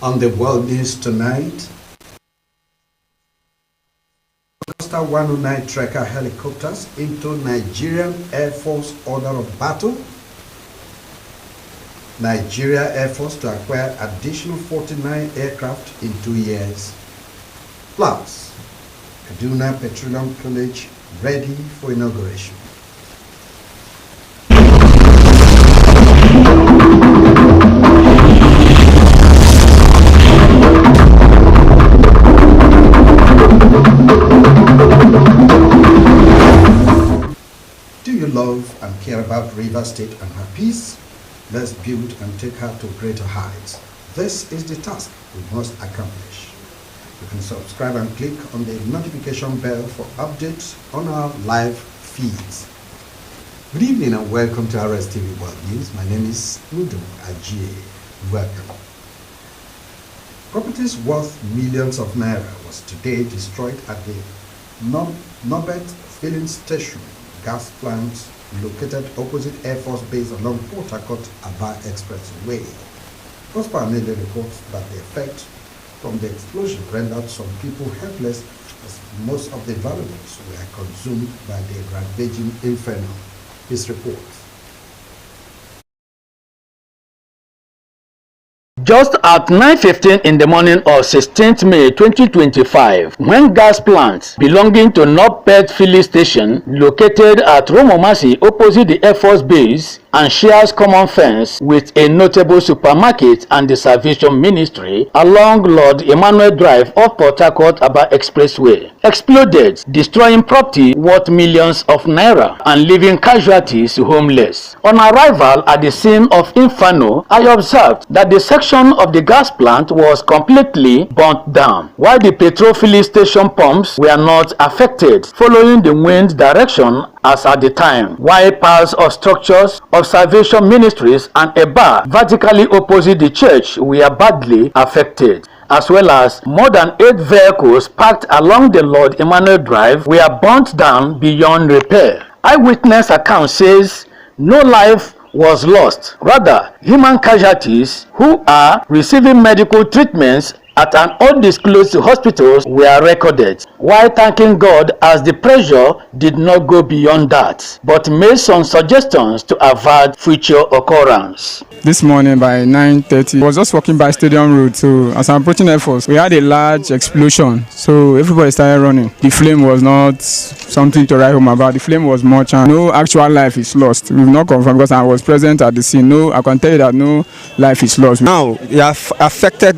On the world news tonight, Augusta 109 tracker helicopters into Nigerian Air Force order of battle. Nigeria Air Force to acquire additional 49 aircraft in 2 years. Plus, Kaduna Petroleum College ready for inauguration. Do you love and care about River State and her peace? Let's build and take her to greater heights. This is the task we must accomplish. You can subscribe and click on the notification bell for updates on our live feeds. Good evening and welcome to Rstv World News. My name is Udo Ajie. Welcome. Properties worth millions of naira was today destroyed at the Nobet filling station gas plant located opposite Air Force Base along Port Harcourt-Aba Expressway. Prosper Anele reports that the effect from the explosion rendered some people helpless as most of the valuables were consumed by the ravaging inferno. His report. Just at 9:15 in the morning of 16th May 2025, when gas plants belonging to Nobet filling station located at Romomasi opposite the Air Force Base and shares common fence with a notable supermarket and the Salvation Ministry along Lord Emmanuel Drive off Port Harcourt-Aba Expressway, exploded, destroying property worth millions of naira and leaving casualties homeless. On arrival at the scene of inferno, I observed that the section of the gas plant was completely burnt down, while the petrol filling station pumps were not affected, following the wind direction as at the time, while parts of structures of Salvation Ministries and a bar vertically opposite the church were badly affected, as well as more than 8 vehicles parked along the Lord Emmanuel Drive were burnt down beyond repair. Eyewitness account says no life was lost. Rather, human casualties who are receiving medical treatments at an undisclosed hospital were recorded, while thanking God as the pressure did not go beyond that, but made some suggestions to avoid future occurrence. This morning by 9:30, I was just walking by Stadium Road, so as I'm approaching Air Force, we had a large explosion, so everybody started running. The flame was not something to write home about. The flame was much, and no actual life is lost. We've not confirmed because I was present at the scene. No, I can tell you that no life is lost. Now, it have affected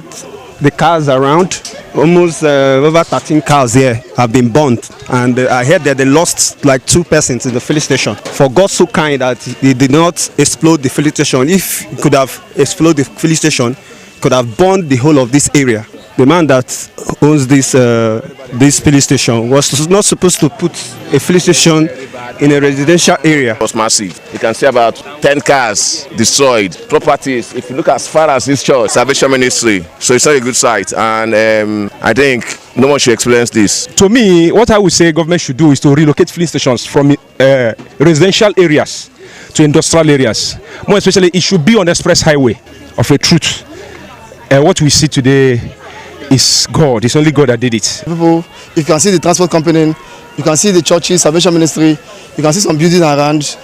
the cars around. Almost over 13 cars here have been burnt, and I heard that they lost like 2 persons in the filling station. For God so kind that he did not explode the filling station. If he could have exploded the filling station, could have burned the whole of this area. The man that owns this filling station was not supposed to put a filling station in a residential area. It was massive. You can see about 10 cars destroyed, properties. If you look as far as this church, Salvation Ministry, so it's not a good sight. And I think no one should experience this. To me, what I would say government should do is to relocate filling stations from residential areas to industrial areas. More especially, it should be on the express highway of a truth. What we see today is God. It's only God that did it. People, if you can see the transport company, you can see the churches, Salvation Ministry, you can see some buildings around.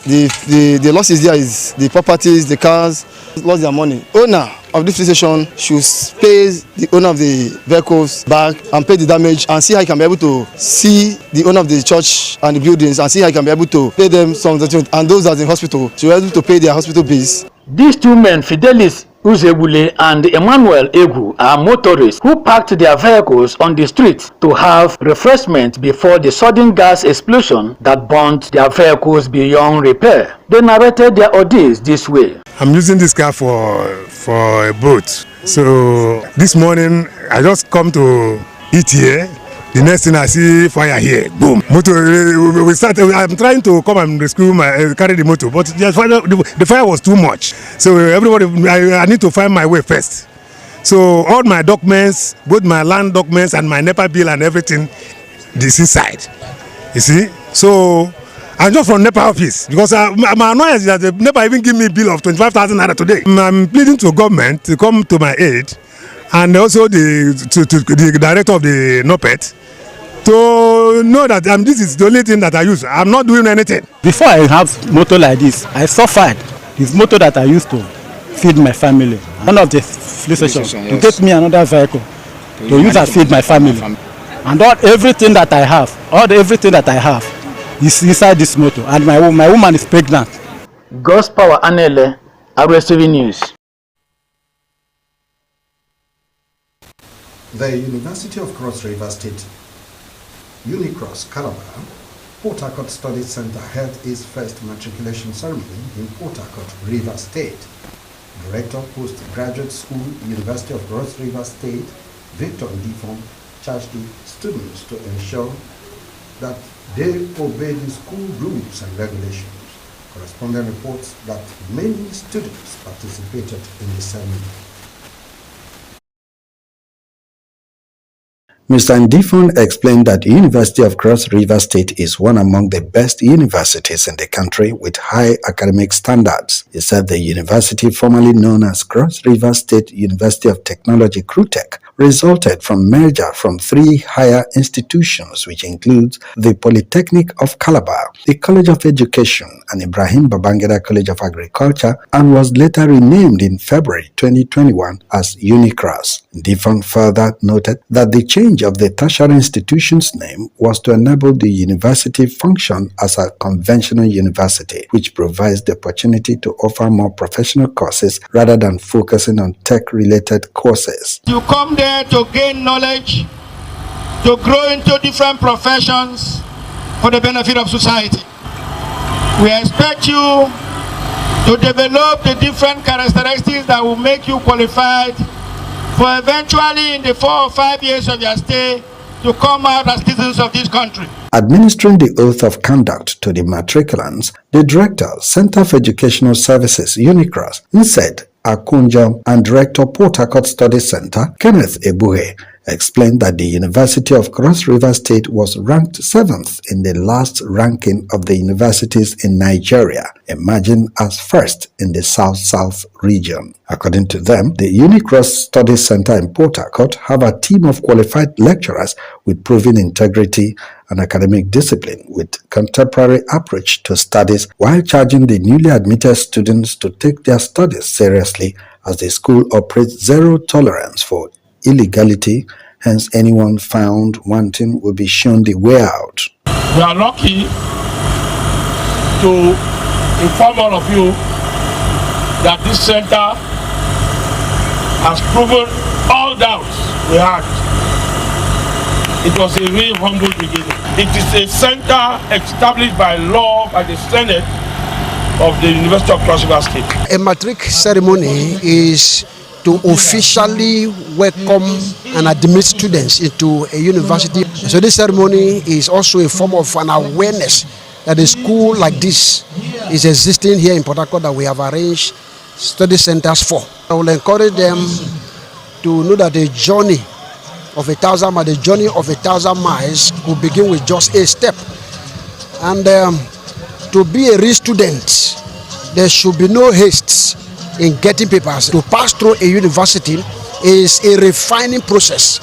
The losses there is the properties, the cars, lost their money. Owner of this station should pay the owner of the vehicles back and pay the damage, and see how he can be able to see the owner of the church and the buildings and see how he can be able to pay them something, and those that are in hospital should be able to pay their hospital bills. These 2 men, Fidelis Uzebule and Emmanuel Egu, are motorists who parked their vehicles on the street to have refreshment before the sudden gas explosion that burnt their vehicles beyond repair. They narrated their ordeals this way. I'm using this car for a boat. So this morning I just come to eat here. The next thing I see fire here, boom. Motor, we start. I'm trying to come and rescue carry the motor, but the fire was too much. So everybody, I need to find my way first. So all my documents, both my land documents and my NEPA bill and everything, is inside. You see, so I'm just from NEPA office because my annoyance is that the NEPA even give me a bill of 25,000 naira today. I'm pleading to government to come to my aid and also the director of the NOPET to know that this is the only thing that I use. I'm not doing anything. Before I have motor like this, I suffered. This motor that I used to feed my family. One of the police stations to get me another vehicle to use and feed my family. And everything that I have, everything that I have is inside this motor. And my woman is pregnant. God's Power Anele, Rstv News. The University of Cross River State Unicross Calabar Port Harcourt Study Center held its first matriculation ceremony in Port Harcourt, River State. Director Postgraduate School, University of Cross River State, Victor Ndifon, charged the students to ensure that they obey the school rules and regulations. Correspondent reports that many students participated in the ceremony. Mr. Ndifon explained that the University of Cross River State is one among the best universities in the country with high academic standards. He said the university, formerly known as Cross River State University of Technology (CRUTEC), resulted from merger from three higher institutions, which includes the Polytechnic of Calabar, the College of Education, and Ibrahim Babangida College of Agriculture, and was later renamed in February 2021 as Unicross. Ndifon further noted that the change of the tertiary institution's name was to enable the university function as a conventional university, which provides the opportunity to offer more professional courses rather than focusing on tech-related courses. You come there to gain knowledge, to grow into different professions for the benefit of society. We expect you to develop the different characteristics that will make you qualified for eventually in the 4 or 5 years of your stay to come out as citizens of this country. Administering the oath of conduct to the matriculants, the Director, Center for Educational Services, Unicross, Nsed Akunja, and Director, Port Harcourt Study Center, Kenneth Ebuhe, explained that the University of Cross River State was ranked 7th in the last ranking of the universities in Nigeria, emerging as first in the South-South region. According to them, the Unicross Study Center in Port Harcourt have a team of qualified lecturers with proven integrity and academic discipline with contemporary approach to studies, while charging the newly admitted students to take their studies seriously, as the school operates zero tolerance for illegality. Hence, anyone found wanting will be shown the way out. We are lucky to inform all of you that this center has proven all doubts we had. It was a real humble beginning. It is a center established by law by the Senate of the University of Cross River State. A matric ceremony is to officially welcome and admit students into a university. So this ceremony is also a form of an awareness that a school like this is existing here in Port Harcourt, that we have arranged study centers for. I will encourage them to know that the journey of 1,000 miles, the journey of 1,000 miles will begin with just a step. And to be a real student, there should be no haste in getting papers. To pass through a university is a refining process.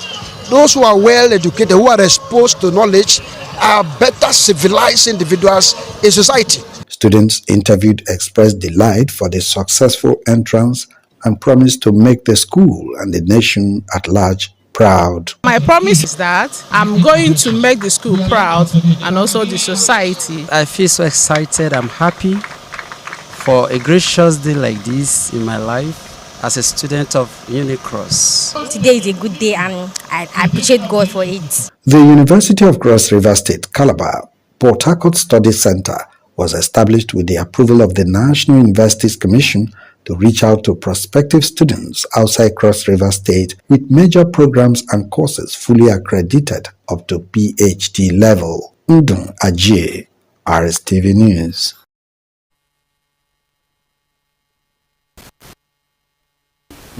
Those who are well educated, who are exposed to knowledge, are better civilized individuals in society. Students interviewed expressed delight for the successful entrance and promised to make the school and the nation at large proud. My promise is that I'm going to make the school proud and also the society. I feel so excited. I'm happy for a gracious day like this in my life as a student of Unicross. Today is a good day and I appreciate God for it. The University of Cross River State, Calabar, Port Harcourt Study Center was established with the approval of the National Universities Commission to reach out to prospective students outside Cross River State with major programs and courses fully accredited up to PhD level. Ndun Ajie, Rstv News.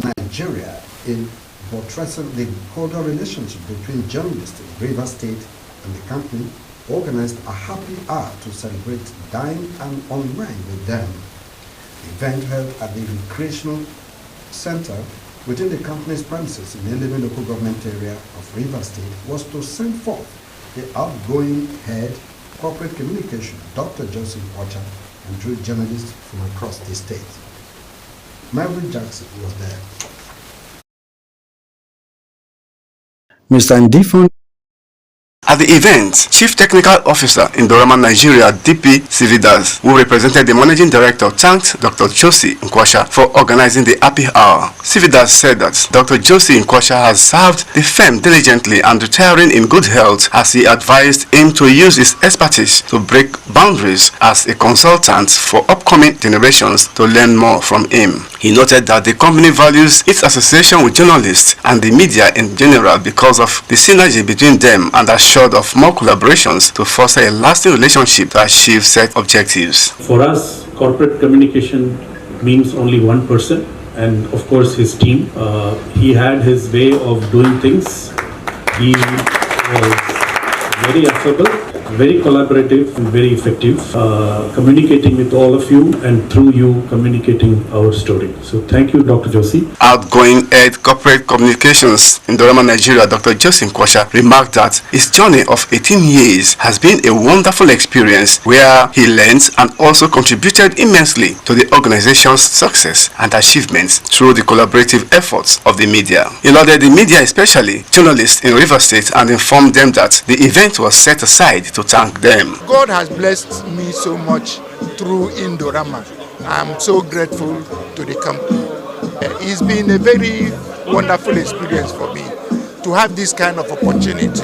Nigeria, in buttressing the cordial relationship between journalists in River State and the company, organized a happy hour to celebrate, dine and unwind with them. The event held at the Recreational Center within the company's premises in the Eleme local government area of Rivers State was to send forth the outgoing head corporate communication, Dr. Joseph Ocha, and drew journalists from across the state. Melvin Jackson was there. Mr. Ndifon. At the event, Chief Technical Officer in Dorama, Nigeria, DP Cividas, who represented the Managing Director, thanked Dr. Josie Nkwasha for organizing the Happy Hour. Cividas said that Dr. Josie Nkwasha has served the firm diligently and retiring in good health, as he advised him to use his expertise to break boundaries as a consultant for upcoming generations to learn more from him. He noted that the company values its association with journalists and the media in general because of the synergy between them, and assured of more collaborations to foster a lasting relationship to achieve set objectives. For us, corporate communication means only one person, and of course his team. He had his way of doing things. He was very affable, very collaborative, and very effective, communicating with all of you and through you communicating our story. So thank you, Dr. Josie. Outgoing head corporate communications in Dorama, Nigeria, Dr. Josie Nkwasha, remarked that his journey of 18 years has been a wonderful experience where he learned and also contributed immensely to the organization's success and achievements through the collaborative efforts of the media. He lauded the media, especially journalists in Rivers State, and informed them that the event was set aside to thank them. God has blessed me so much through Indorama. I'm so grateful to the company. It's been a very wonderful experience for me to have this kind of opportunity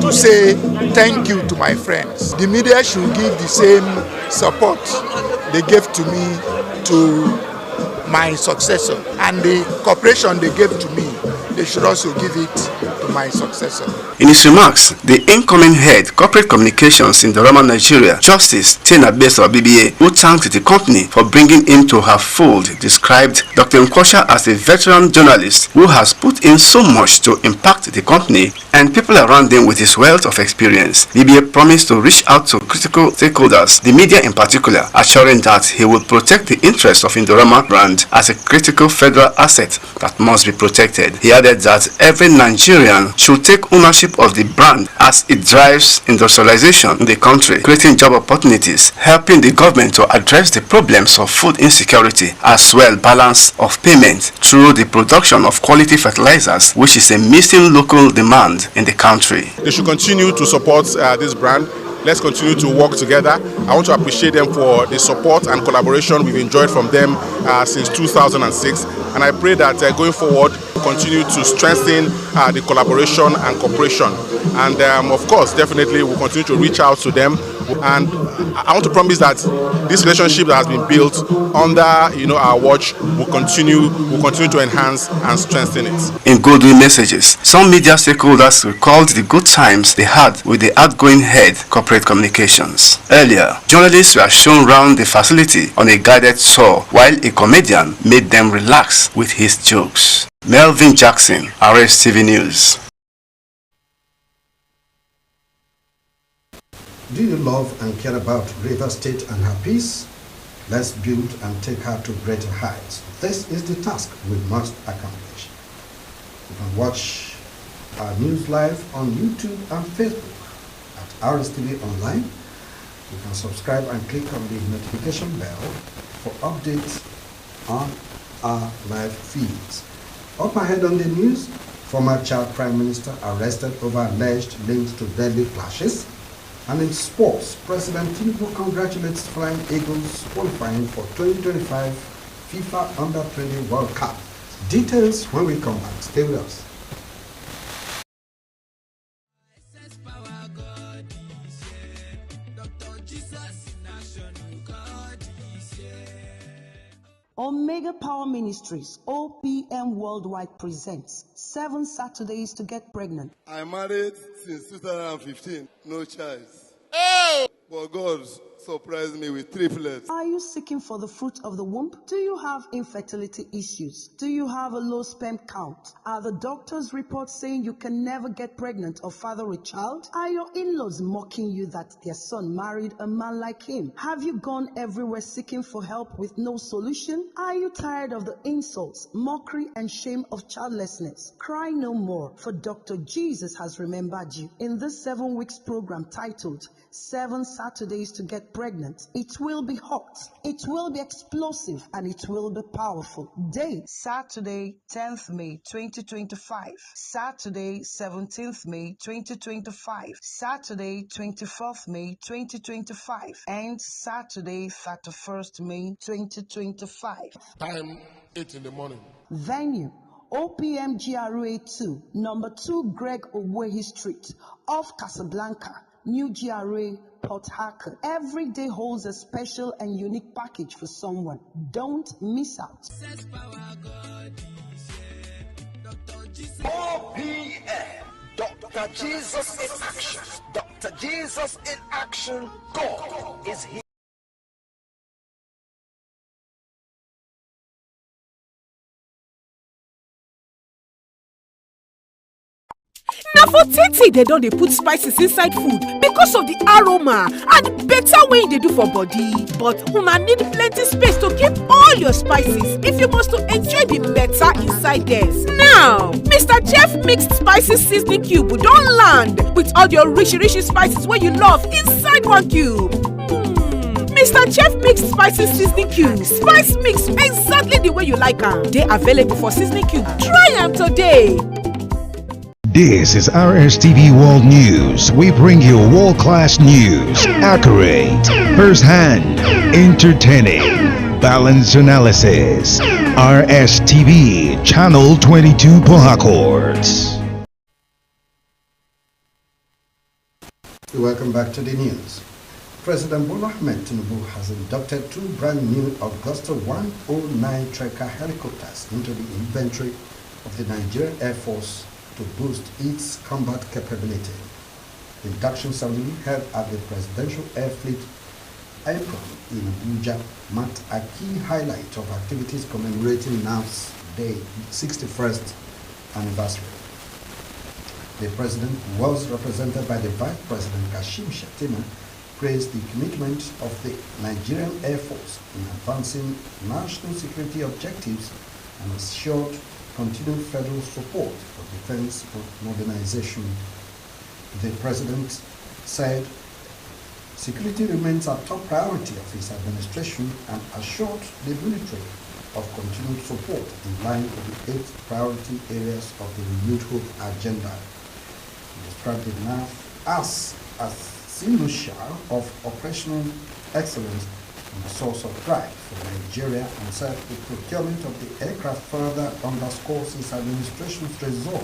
to say thank you to my friends. The media should give the same support they gave to me to my successor, and the cooperation they gave to me, they should also give it to my successor. In his remarks, the incoming head corporate communications in Dorama, Nigeria, Justice Tina Beso BBA, who thanked the company for bringing him to her fold, described Dr. Nkwasha as a veteran journalist who has put in so much to impact the company and people around him with his wealth of experience. BBA promised to reach out to critical stakeholders, the media in particular, assuring that he will protect the interests of Indorama brand as a critical federal asset that must be protected. He added that every Nigerian should take ownership of the brand as it drives industrialization in the country, creating job opportunities, helping the government to address the problems of food insecurity, as well balance of payment through the production of quality fertilizers, which is a missing local demand in the country. They should continue to support this brand. Let's continue to work together. I want to appreciate them for the support and collaboration we've enjoyed from them since 2006. And I pray that going forward, we'll continue to strengthen the collaboration and cooperation. And of course, definitely we'll continue to reach out to them. And I want to promise that this relationship that has been built under our watch will continue to enhance and strengthen it. In goodwill messages, some media stakeholders recalled the good times they had with the outgoing head corporate communications. Earlier, journalists were shown around the facility on a guided tour, while a comedian made them relax with his jokes. Melvin Jackson, Rstv News. Do you love and care about Rivers State and her peace? Let's build and take her to greater heights. This is the task we must accomplish. You can watch our news live on YouTube and Facebook at Rstv Online. You can subscribe and click on the notification bell for updates on our live feeds. Up ahead on the news, former Chad Prime Minister arrested over alleged links to deadly clashes. And in sports, President Tinubu congratulates Flying Eagles qualifying for 2025 FIFA Under-20 World Cup. Details when we come back. Stay with us. Omega Power Ministries, OPM Worldwide presents 7 Saturdays to get pregnant. I married since 2015, no child. Hey! But God surprised me with triplets. Are you seeking for the fruit of the womb? Do you have infertility issues? Do you have a low sperm count? Are the doctor's reports saying you can never get pregnant or father a child? Are your in-laws mocking you that their son married a man like him? Have you gone everywhere seeking for help with no solution? Are you tired of the insults, mockery, and shame of childlessness? Cry no more, for Dr. Jesus has remembered you. In this 7 weeks program titled 7 Saturdays to Get Pregnant, it will be hot, it will be explosive, and it will be powerful. Day, Saturday, 10th May 2025. Saturday, 17th May 2025. Saturday, 24th May 2025. And Saturday, 31st May 2025. Time 8 in the morning. Venue, OPM GRA 2, number 2 Greg Owehi Street, off Casablanca, New GRA, Port Harcourt. Every day holds a special and unique package for someone. Don't miss out. OPM, Dr. Jesus in action. Dr. Jesus in action. God is here. Na for tete dem don dey put spices inside food because of the aroma and better wey e dey do for body. But una need plenty space to keep all your spices if you must to enjoy the better inside there. Now, Mr. Chef Mixed Spices Seasoning Cube don land with all your rich spices wey you love inside one cube. Mr. Chef Mixed Spices Seasoning Cube. Spice mix exactly the way you like am. Dey available for seasoning cube. Try am today. This is Rstv World News. We bring you world-class news, accurate, first-hand, entertaining, balanced analysis. Rstv, Channel 22 Port Harcourt. Welcome back to the news. President Bola Ahmed Tinubu has inducted 2 brand new Augusta 109 Tracker helicopters into the inventory of the Nigerian Air Force to boost its combat capability. The induction ceremony held at the Presidential Air Fleet apron in Abuja marked a key highlight of activities commemorating NAF's Day 61st anniversary. The President, who was represented by the Vice President Kashim Shettima, praised the commitment of the Nigerian Air Force in advancing national security objectives and assured continued federal support for defense modernization. The President said security remains a top priority of his administration and assured the military of continued support in line with the 8 priority areas of the Renewed Hope agenda. He described the NAF as a sinusha of operational excellence and a source of pride for Nigeria, and said the procurement of the aircraft further underscores his administration's resolve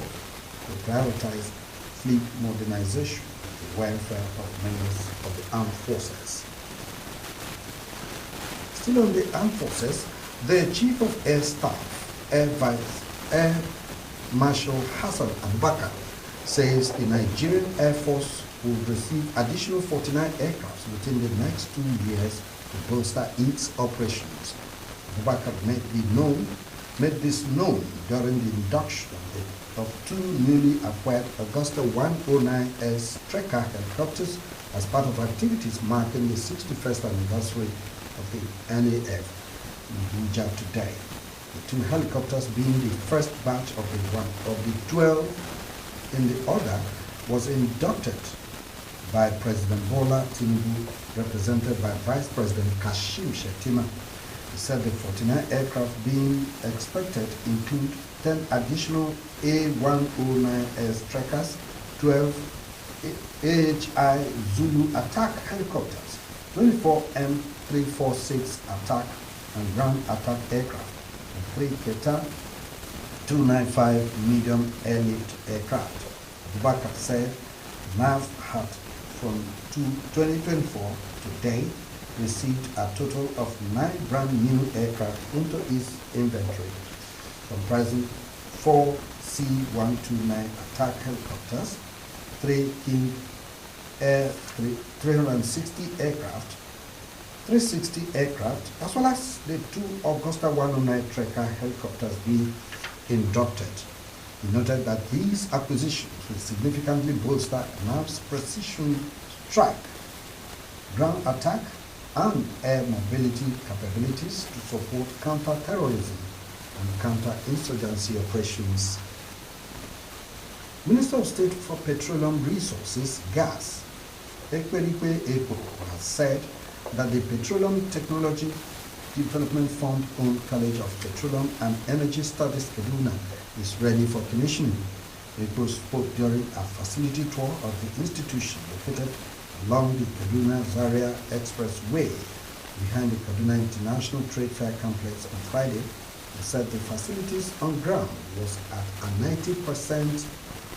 to prioritize fleet modernization and the welfare of members of the armed forces. Still on the armed forces, the Chief of Air Staff, Air Marshal Hassan Abubakar, says the Nigerian Air Force will receive additional 49 aircrafts within the next 2 years to bolster its operations. Abubakar made this known during the induction of 2 newly acquired Augusta 109S Tracker helicopters as part of activities marking the 61st anniversary of the NAF in Abuja today. The 2 helicopters, being the first batch of the 12 in the order, was inducted by President Bola Tinubu, represented by Vice President Kashim Shettima. He said the 49 aircraft being expected include 10 additional A109S Trackers, 12 AHI Zulu attack helicopters, 24 M346 attack and ground attack aircraft, and 3 Keta 295 medium airlift aircraft. Abubakar said NAV had from 2024 to date received a total of 9 brand new aircraft into its inventory, comprising 4 C-129 attack helicopters, 3 King Air 360 aircraft, 360 aircraft, as well as the 2 Augusta 109 Trekker helicopters being inducted. He noted that these acquisitions will significantly bolster NAV's precision strike, ground attack, and air mobility capabilities to support counter-terrorism and counter-insurgency operations. Minister of State for Petroleum Resources, Gas, Ekperikpe Eko, has said that the Petroleum Technology Development Fund-owned College of Petroleum and Energy Studies Kaduna is ready for commissioning. Eko spoke during a facility tour of the institution located along the Kaduna-Zaria Expressway behind the Kaduna International Trade Fair Complex on Friday. He said the facilities on ground was at a 90%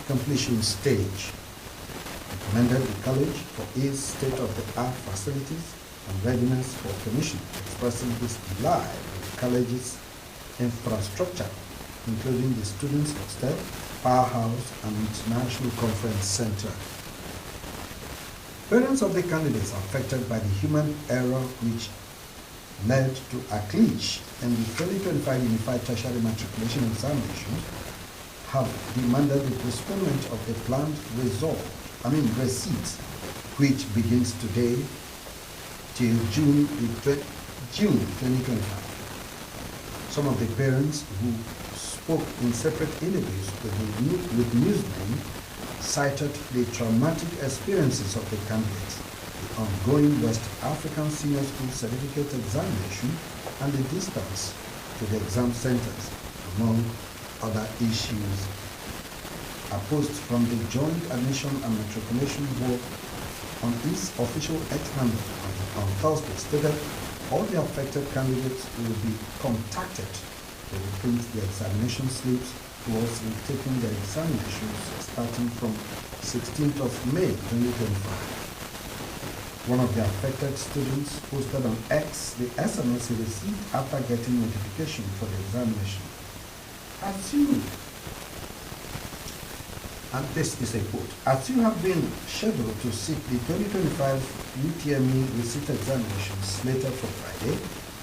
completion stage. He commended the college for its state-of-the-art facilities and readiness for commissioning, expressing his delight with the college's infrastructure, including the students' hostel, powerhouse, and international conference center. Parents of the candidates affected by the human error which led to a glitch in the 2025 Unified Tertiary Matriculation Examination have demanded the postponement of the planned receipt, which begins today till June 2025. Some of the parents who spoke in separate interviews with newsmen cited the traumatic experiences of the candidates, the ongoing West African Senior School Certificate examination, and the distance to the exam centers, among other issues. A post from the Joint Admission and Matriculation Board on its official X handle on Thursday stated all the affected candidates will be contacted to reprint the examination slips towards taking their examinations starting from 16th of May 2025. One of the affected students posted on X the SMS he received after getting notification for the examination. As you, and this is a quote, as you have been scheduled to sit the 2025 UTME receipt examination slated for Friday,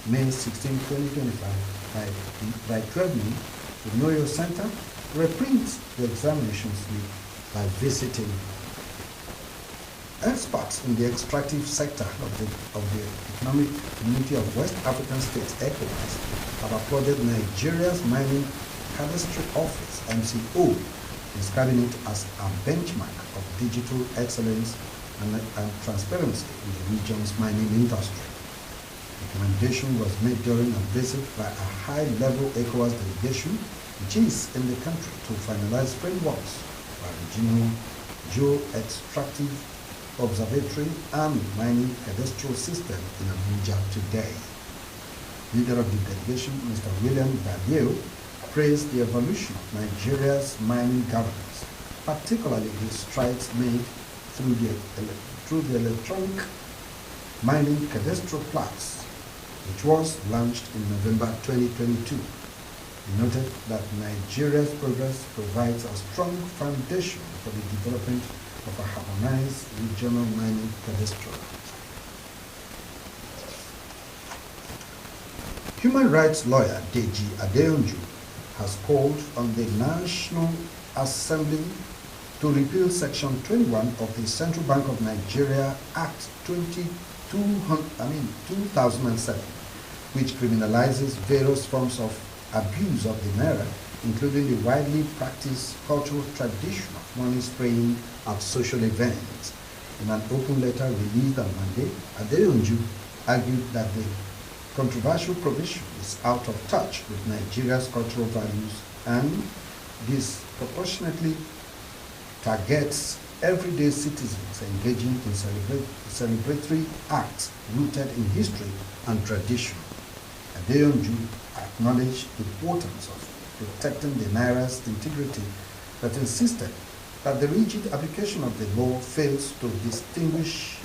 May 16, 2025, by 12 noon, to know your center, reprint the examination slip by visiting. Experts in the extractive sector of the Economic Community of West African States, ECOWAS, have applauded Nigeria's Mining Cadastry Office, MCO, describing it as a benchmark of digital excellence and transparency in the region's mining industry. The recommendation was made during a visit by a high-level ECOWAS delegation, which is in the country to finalize frameworks for a regional geo-extractive observatory and mining cadastral system in Abuja today. Leader of the delegation, Mr. William Badeo, praised the evolution of Nigeria's mining governance, particularly the strides made through the electronic mining cadastral plats, which was launched in November 2022. He noted that Nigeria's progress provides a strong foundation for the development of a harmonized regional mining cadastral. Human rights lawyer Deji Adeonju has called on the National Assembly to repeal Section 21 of the Central Bank of Nigeria Act 2007, which criminalizes various forms of abuse of the naira, including the widely practiced cultural tradition of money spraying at social events. In an open letter released on Monday, Adeonju argued that the controversial provision is out of touch with Nigeria's cultural values and disproportionately targets everyday citizens engaging in celebratory acts rooted in history and tradition. Adeonju acknowledged the importance of protecting the naira's integrity, but insisted that the rigid application of the law fails to distinguish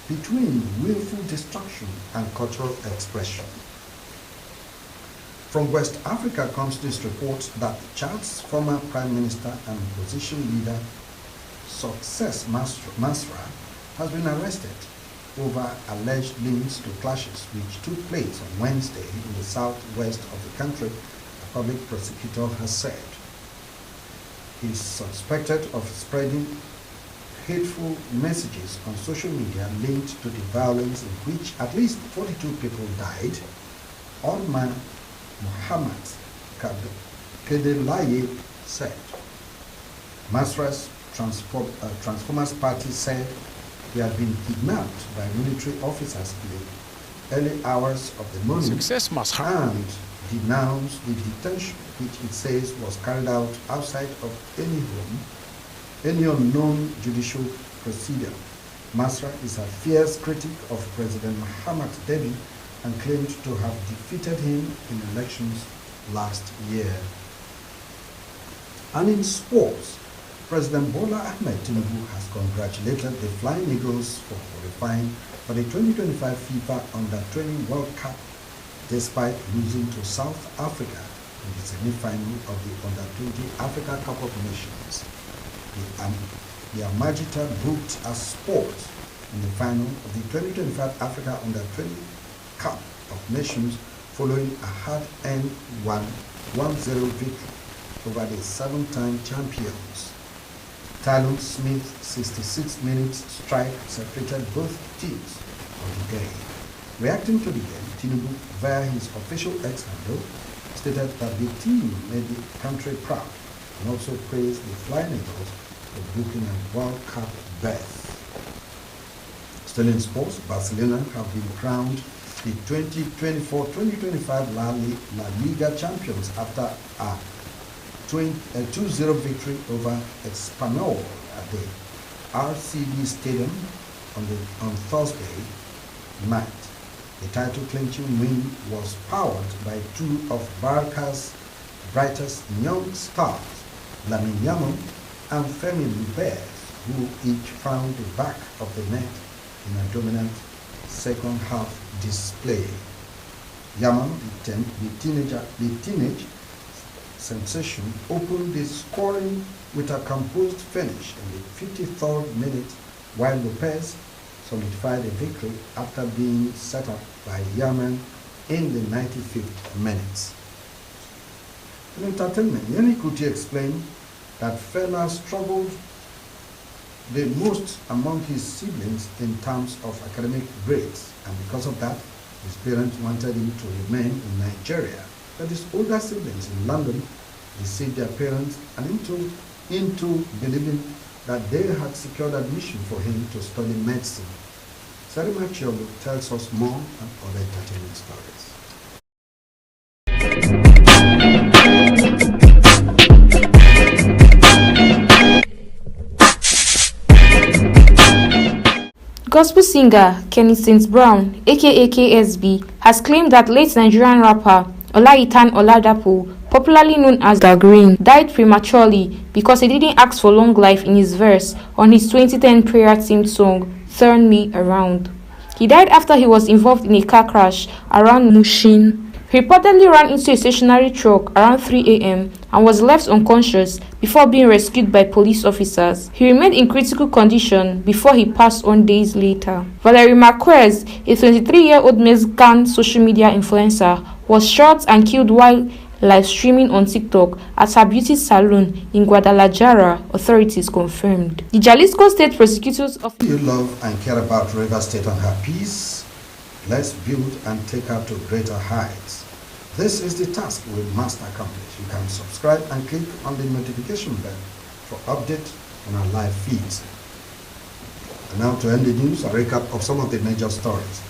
between willful destruction and cultural expression. From West Africa comes this report that Chad's former Prime Minister and opposition leader, Success Masra, has been arrested. over alleged links to clashes which took place on Wednesday in the southwest of the country, a public prosecutor has said. He is suspected of spreading hateful messages on social media linked to the violence in which at least 42 people died. Olman Muhammad Kedelaye said. Masra's Transformers Party said he had been kidnapped by military officers in the early hours of the morning and denounced the detention, which it says was carried out outside of any unknown judicial procedure. Masra is a fierce critic of President Muhammad Debi and claimed to have defeated him in elections last year. And in sports, President Bola Ahmed Tinubu has congratulated the Flying Eagles for qualifying for the 2025 FIFA Under-20 World Cup despite losing to South Africa in the semi-final of the Under-20 Africa Cup of Nations. The Amagita booked a spot in the final of the 2025 Africa Under-20 Cup of Nations following a hard-earned 1-0 victory over the 7-time champions. Talon Smith's 66-minute strike separated both teams from the game. Reacting to the game, Tinubu, via his official X handle, stated that the team made the country proud and also praised the Flying Eagles for booking a World Cup berth. Still in sports, Barcelona have been crowned the 2024-2025 La Liga champions after a 2-0 victory over Espanyol at the Rstv Stadium on Thursday night. The title-clinching win was powered by two of Barca's brightest young stars, Lamine Yamal and Femi Lopez, who each found the back of the net in a dominant second-half display. Yamal, the teenage sensation, opened the scoring with a composed finish in the 53rd minute, while Lopez solidified a victory after being set up by Yamal in the 95th minute. In entertainment, Yanni Kuti explained that Fela struggled the most among his siblings in terms of academic grades, and because of that, his parents wanted him to remain in Nigeria. But his older siblings in London deceived their parents and into believing that they had secured admission for him to study medicine. Sarima Chiolo tells us more on other entertainment stories. Gospel singer Kenny St. Brown, aka KSB, has claimed that late Nigerian rapper Olaitan Oladapo, popularly known as The Green, died prematurely because he didn't ask for long life in his verse on his 2010 prayer-themed song, Turn Me Around. He died after he was involved in a car crash around Mushin. He reportedly ran into a stationary truck around 3 a.m. and was left unconscious before being rescued by police officers. He remained in critical condition before he passed on days later. Valerie Marquez, a 23-year-old Mexican social media influencer, was shot and killed while live streaming on TikTok at her beauty salon in Guadalajara, authorities confirmed. The Jalisco State Prosecutor's Office. You love and care about River State and her peace? Let's build and take her to greater heights. This is the task we must accomplish. You can subscribe and click on the notification bell for updates on our live feeds. And now to end the news, a recap of some of the major stories.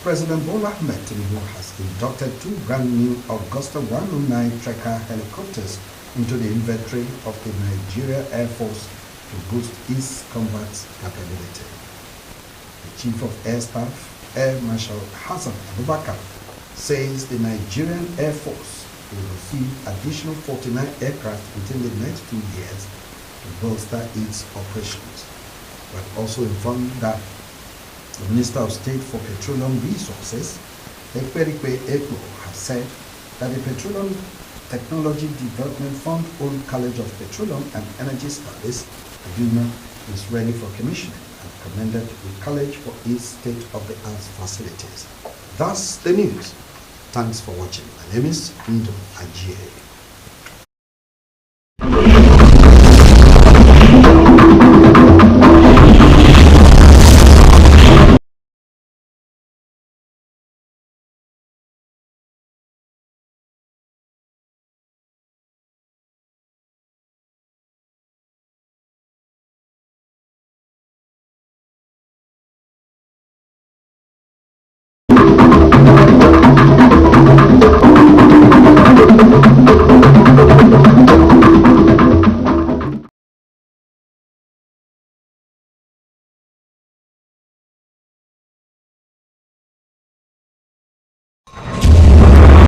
President Bola Ahmed Tinubu has inducted two brand new Augusta 109 Trekker helicopters into the inventory of the Nigeria Air Force to boost its combat capability. The Chief of Air Staff, Air Marshal Hassan Abubakar, says the Nigerian Air Force will receive additional 49 aircraft within the next 2 years to bolster its operations, but also informed that the Minister of State for Petroleum Resources, Ekperikpe Eko, has said that the Petroleum Technology Development Fund-owned College of Petroleum and Energy Studies, Kaduna, is ready for commissioning. and commended the college for its state-of-the-art facilities. That's the news. Thanks for watching. My name is Ndo Ajie.